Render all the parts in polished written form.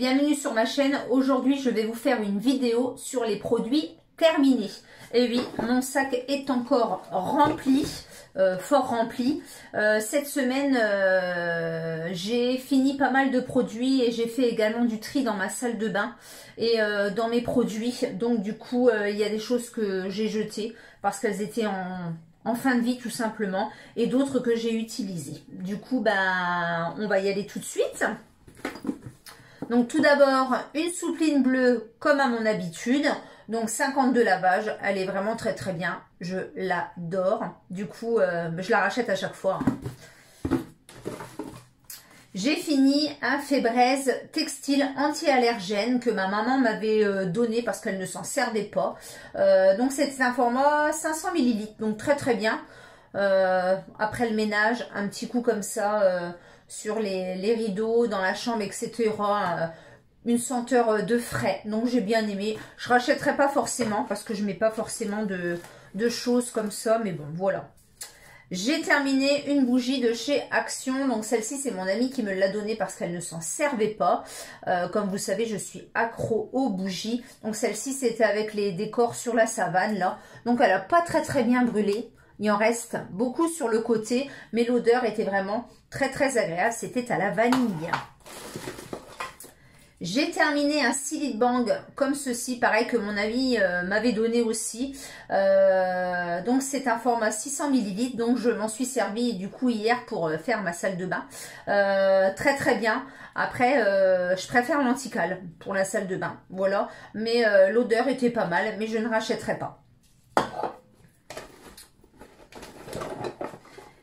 bienvenue sur ma chaîne. Aujourd'hui, je vais vous faire une vidéo sur les produits terminés. Et oui, mon sac est encore rempli, fort rempli. Cette semaine, j'ai fini pas mal de produits et j'ai fait également du tri dans ma salle de bain et dans mes produits. Donc du coup, il y a des choses que j'ai jetées parce qu'elles étaient en fin de vie tout simplement, et d'autres que j'ai utilisées. Du coup, ben, on va y aller tout de suite. Donc tout d'abord, une soupline bleue comme à mon habitude. Donc 52 lavages, elle est vraiment très très bien. Je l'adore. Du coup, je la rachète à chaque fois. J'ai fini un Febreze textile anti-allergène que ma maman m'avait donné parce qu'elle ne s'en servait pas. Donc c'est un format 500 ml, donc très très bien. Après le ménage, un petit coup comme ça sur les rideaux, dans la chambre, etc. Une senteur de frais, donc j'ai bien aimé. Je rachèterai pas forcément parce que je mets pas forcément de choses comme ça, mais bon voilà. J'ai terminé une bougie de chez Action. Donc celle-ci, c'est mon amie qui me l'a donnée parce qu'elle ne s'en servait pas. Comme vous savez, je suis accro aux bougies. Donc celle-ci, c'était avec les décors sur la savane là. Donc elle n'a pas très très bien brûlé. Il en reste beaucoup sur le côté, mais l'odeur était vraiment très très agréable. C'était à la vanille. J'ai terminé un Silly Bang comme ceci, pareil que mon ami m'avait donné aussi. Donc c'est un format 600 ml, donc je m'en suis servi du coup hier pour faire ma salle de bain. Très très bien. Après, je préfère l'anticale pour la salle de bain, voilà. Mais l'odeur était pas mal, mais je ne rachèterai pas.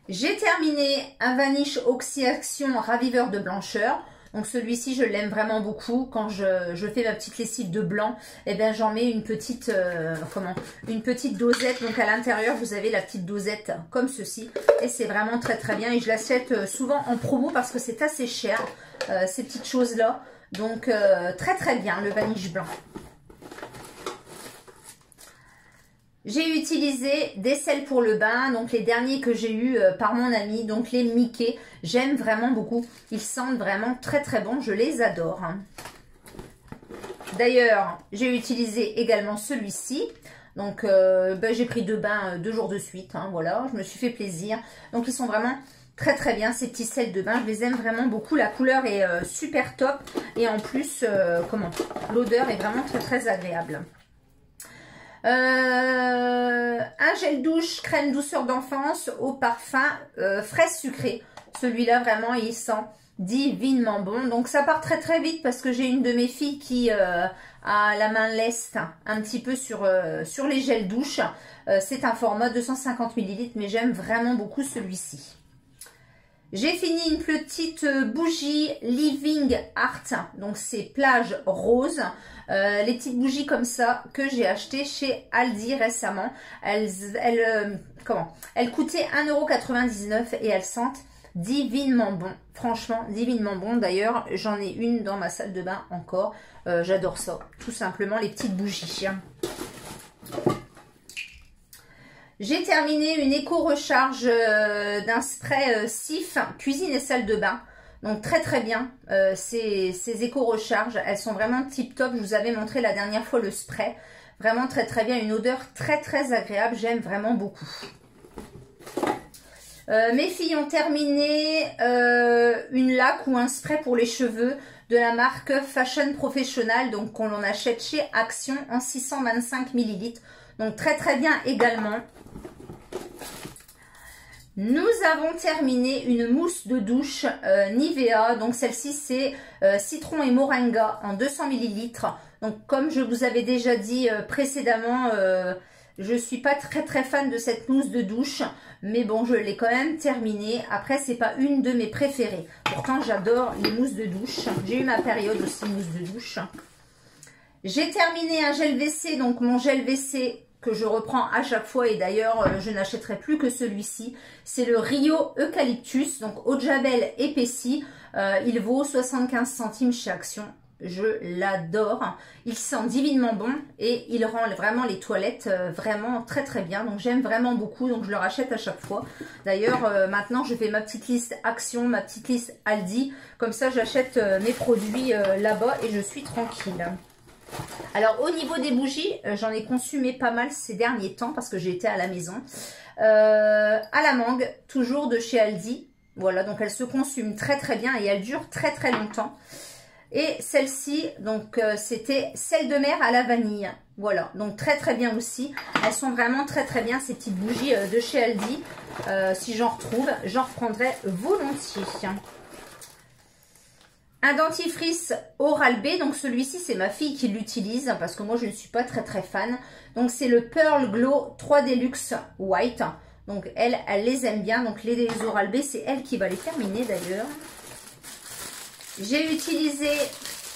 J'ai terminé un Vanish Oxy Action raviveur de blancheur. Donc celui-ci, je l'aime vraiment beaucoup. Quand je fais ma petite lessive de blanc, eh bien j'en mets une petite une petite dosette. Donc à l'intérieur, vous avez la petite dosette comme ceci. Et c'est vraiment très très bien. Et je l'achète souvent en promo parce que c'est assez cher, ces petites choses-là. Donc très très bien, le Vanish blanc. J'ai utilisé des sels pour le bain, donc les derniers que j'ai eu par mon ami, donc les Mickey. J'aime vraiment beaucoup. Ils sentent vraiment très très bon, je les adore. D'ailleurs, j'ai utilisé également celui-ci. Donc j'ai pris 2 bains 2 jours de suite, hein, voilà, je me suis fait plaisir. Donc ils sont vraiment très très bien ces petits sels de bain, je les aime vraiment beaucoup. La couleur est super top et en plus, l'odeur est vraiment très très agréable. Un gel douche crème douceur d'enfance au parfum fraise sucrée. Celui-là vraiment il sent divinement bon. Donc ça part très très vite parce que j'ai une de mes filles qui a la main leste un petit peu sur les gels douche. C'est un format 250 ml, mais j'aime vraiment beaucoup celui-ci. J'ai fini une petite bougie Living Art, donc c'est plage rose. Les petites bougies comme ça que j'ai acheté chez Aldi récemment. Elles coûtaient 1,99 € et elles sentent divinement bon. Franchement, divinement bon. D'ailleurs, j'en ai une dans ma salle de bain encore. J'adore ça. Tout simplement, les petites bougies. J'ai terminé une éco-recharge d'un spray Cif cuisine et salle de bain. Donc très très bien, ces éco-recharges, elles sont vraiment tip top. Je vous avais montré la dernière fois le spray. Vraiment très très bien, une odeur très très agréable, j'aime vraiment beaucoup. Mes filles ont terminé une laque ou un spray pour les cheveux de la marque Fashion Professional, donc qu'on en achète chez Action en 625 ml. Donc très très bien également. Nous avons terminé une mousse de douche Nivea. Donc celle-ci c'est citron et moringa en 200 ml. Donc comme je vous avais déjà dit précédemment, je ne suis pas très très fan de cette mousse de douche. Mais bon, je l'ai quand même terminée. Après, c'est pas une de mes préférées. Pourtant, j'adore les mousses de douche. J'ai eu ma période aussi mousse de douche. J'ai terminé un gel WC. Donc mon gel WC que je reprends à chaque fois, et d'ailleurs je n'achèterai plus que celui-ci, c'est le Rio Eucalyptus, donc eau de javel épaissi. Il vaut 75 centimes chez Action. Je l'adore. Il sent divinement bon et il rend vraiment les toilettes vraiment très très bien. Donc j'aime vraiment beaucoup, donc je le rachète à chaque fois. D'ailleurs, maintenant je fais ma petite liste Action, ma petite liste Aldi. Comme ça j'achète mes produits là-bas et je suis tranquille. Alors au niveau des bougies, j'en ai consumé pas mal ces derniers temps parce que j'ai été à la maison. À la mangue, toujours de chez Aldi. Voilà, donc elle se consume très très bien et elle dure très très longtemps. Et celle-ci, donc c'était sel de mer à la vanille. Voilà, donc très très bien aussi. Elles sont vraiment très très bien ces petites bougies de chez Aldi. Si j'en retrouve, j'en reprendrai volontiers. Un dentifrice Oral-B, donc celui-ci c'est ma fille qui l'utilise parce que moi je ne suis pas très très fan. Donc c'est le Pearl Glow 3 Deluxe White. Donc elle les aime bien. Donc les Oral-B c'est elle qui va les terminer d'ailleurs. J'ai utilisé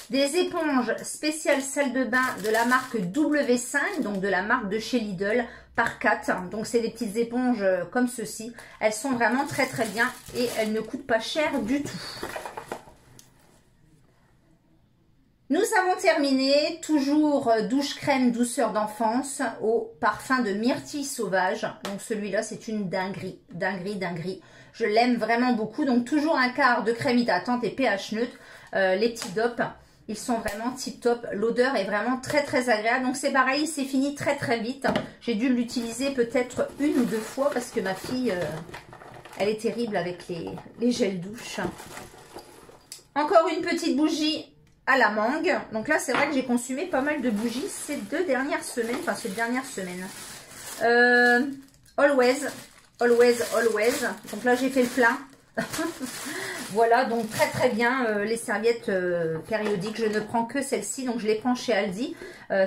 des éponges spéciales salle de bain de la marque W5, donc de la marque de chez Lidl, par 4. Donc c'est des petites éponges comme ceci. Elles sont vraiment très très bien et elles ne coûtent pas cher du tout. Nous avons terminé, toujours douche crème douceur d'enfance au parfum de myrtille sauvage. Donc celui-là c'est une dinguerie, dinguerie, dinguerie. Je l'aime vraiment beaucoup. Donc toujours un quart de crème hydratante et pH neutre. Les petits dopes, ils sont vraiment tip top. L'odeur est vraiment très très agréable. Donc c'est pareil, c'est fini très très vite. J'ai dû l'utiliser peut-être 1 ou 2 fois parce que ma fille, elle est terrible avec les gels douche. Encore une petite bougie à la mangue. Donc là c'est vrai que j'ai consumé pas mal de bougies ces 2 dernières semaines. Enfin cette dernière semaine. Always. Donc là j'ai fait le plein. Voilà, donc très très bien les serviettes périodiques. Je ne prends que celle-ci, donc je les prends chez Aldi.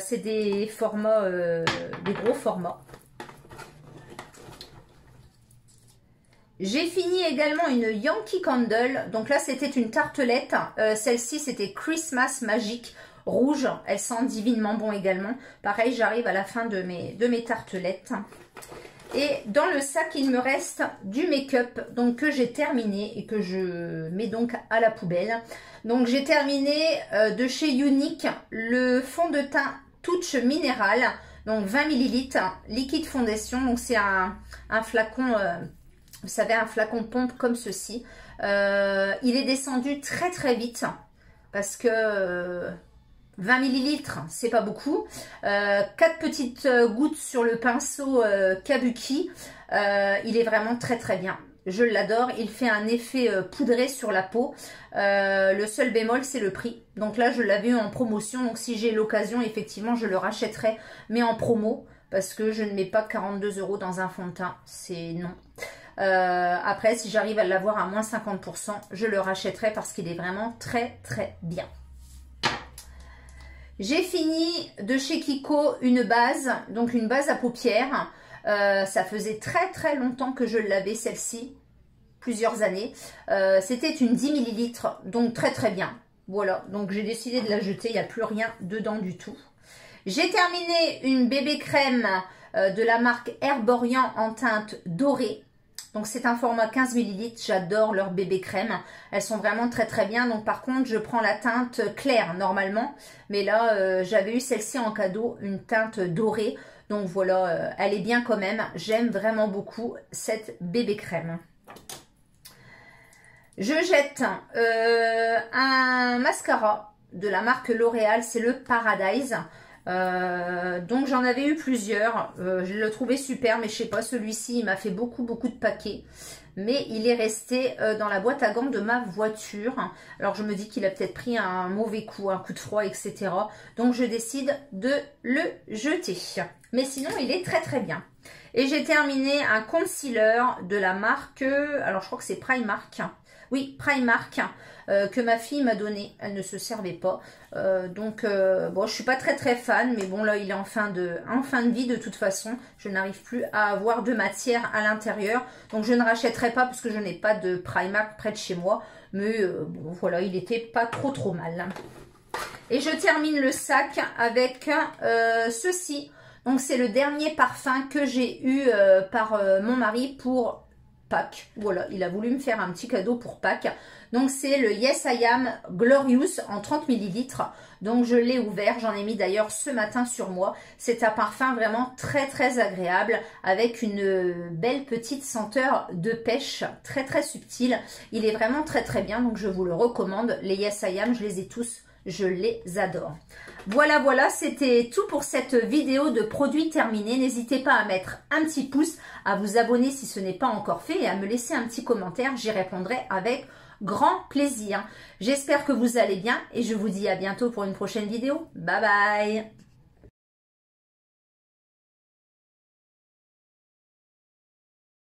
C'est des formats, des gros formats. J'ai fini également une Yankee Candle. Donc là c'était une tartelette. Celle-ci c'était Christmas Magic rouge. Elle sent divinement bon également. Pareil, j'arrive à la fin de mes tartelettes. Et dans le sac, il me reste du make-up donc que j'ai terminé et que je mets donc à la poubelle. Donc j'ai terminé de chez Unique le fond de teint Touch Minéral, donc 20 ml, liquide fondation. Donc c'est un flacon, vous savez, un flacon pompe comme ceci. Il est descendu très très vite parce que 20 ml, c'est pas beaucoup. 4 petites gouttes sur le pinceau Kabuki. Il est vraiment très très bien. Je l'adore. Il fait un effet poudré sur la peau. Le seul bémol, c'est le prix. Donc là, je l'avais eu en promotion. Donc si j'ai l'occasion, effectivement, je le rachèterai. Mais en promo. Parce que je ne mets pas 42 € dans un fond de teint. C'est non. Après, si j'arrive à l'avoir à moins 50%, je le rachèterai parce qu'il est vraiment très très bien. J'ai fini de chez Kiko une base, donc une base à paupières. Ça faisait très très longtemps que je l'avais celle-ci, plusieurs années. C'était une 10 ml, donc très très bien. Voilà, donc j'ai décidé de la jeter, il n'y a plus rien dedans du tout. J'ai terminé une bébé crème de la marque Herborian en teinte dorée. Donc c'est un format 15 ml, j'adore leurs bébé crème. Elles sont vraiment très très bien. Donc par contre je prends la teinte claire normalement. Mais là j'avais eu celle-ci en cadeau, une teinte dorée. Donc voilà, elle est bien quand même. J'aime vraiment beaucoup cette bébé crème. Je jette un mascara de la marque L'Oréal, c'est le Paradise. Donc j'en avais eu plusieurs, je le trouvais super, mais je sais pas, celui-ci il m'a fait beaucoup de paquets, mais il est resté dans la boîte à gants de ma voiture. Alors je me dis qu'il a peut-être pris un mauvais coup, un coup de froid, etc. Donc je décide de le jeter, mais sinon il est très très bien. Et j'ai terminé un concealer de la marque, alors je crois que c'est Primark. Oui, Primark, que ma fille m'a donné. Elle ne se servait pas. Bon, je suis pas très fan, mais bon, là, il est en fin de vie de toute façon. Je n'arrive plus à avoir de matière à l'intérieur. Donc, je ne rachèterai pas parce que je n'ai pas de Primark près de chez moi. Mais bon, voilà, il était pas trop mal. Et je termine le sac avec ceci. Donc, c'est le dernier parfum que j'ai eu par mon mari pour Pâques. Voilà, il a voulu me faire un petit cadeau pour Pâques. Donc c'est le Yes I Am Glorious en 30 ml. Donc je l'ai ouvert, j'en ai mis d'ailleurs ce matin sur moi. C'est un parfum vraiment très très agréable avec une belle petite senteur de pêche très très subtile. Il est vraiment très très bien, donc je vous le recommande. Les Yes I Am, je les ai tous, je les adore. Voilà, voilà, c'était tout pour cette vidéo de produits terminés. N'hésitez pas à mettre un petit pouce, à vous abonner si ce n'est pas encore fait et à me laisser un petit commentaire. J'y répondrai avec grand plaisir. J'espère que vous allez bien et je vous dis à bientôt pour une prochaine vidéo. Bye bye!